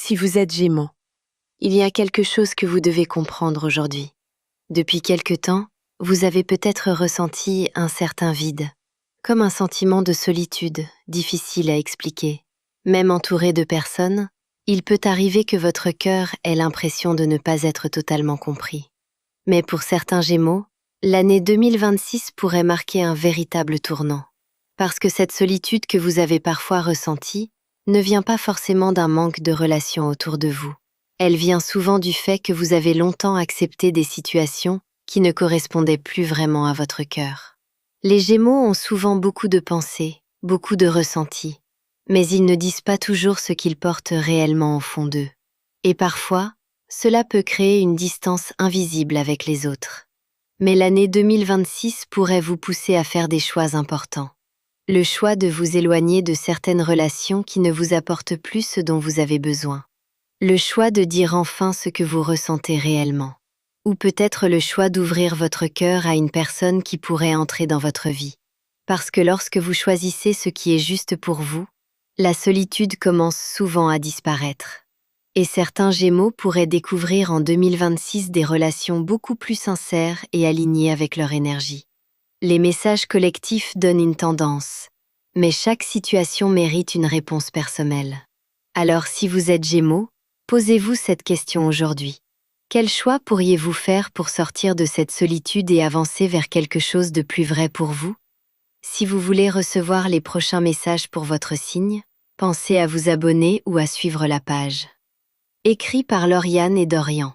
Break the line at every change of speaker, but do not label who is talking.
Si vous êtes Gémeaux, il y a quelque chose que vous devez comprendre aujourd'hui. Depuis quelque temps, vous avez peut-être ressenti un certain vide, comme un sentiment de solitude, difficile à expliquer. Même entouré de personnes, il peut arriver que votre cœur ait l'impression de ne pas être totalement compris. Mais pour certains Gémeaux, l'année 2026 pourrait marquer un véritable tournant. Parce que cette solitude que vous avez parfois ressentie ne vient pas forcément d'un manque de relations autour de vous. Elle vient souvent du fait que vous avez longtemps accepté des situations qui ne correspondaient plus vraiment à votre cœur. Les Gémeaux ont souvent beaucoup de pensées, beaucoup de ressentis, mais ils ne disent pas toujours ce qu'ils portent réellement au fond d'eux. Et parfois, cela peut créer une distance invisible avec les autres. Mais l'année 2026 pourrait vous pousser à faire des choix importants. Le choix de vous éloigner de certaines relations qui ne vous apportent plus ce dont vous avez besoin. Le choix de dire enfin ce que vous ressentez réellement. Ou peut-être le choix d'ouvrir votre cœur à une personne qui pourrait entrer dans votre vie. Parce que lorsque vous choisissez ce qui est juste pour vous, la solitude commence souvent à disparaître. Et certains Gémeaux pourraient découvrir en 2026 des relations beaucoup plus sincères et alignées avec leur énergie. Les messages collectifs donnent une tendance, mais chaque situation mérite une réponse personnelle. Alors si vous êtes Gémeaux, posez-vous cette question aujourd'hui. Quel choix pourriez-vous faire pour sortir de cette solitude et avancer vers quelque chose de plus vrai pour vous? Si vous voulez recevoir les prochains messages pour votre signe, pensez à vous abonner ou à suivre la page. Écrit par Lauriane et Dorian.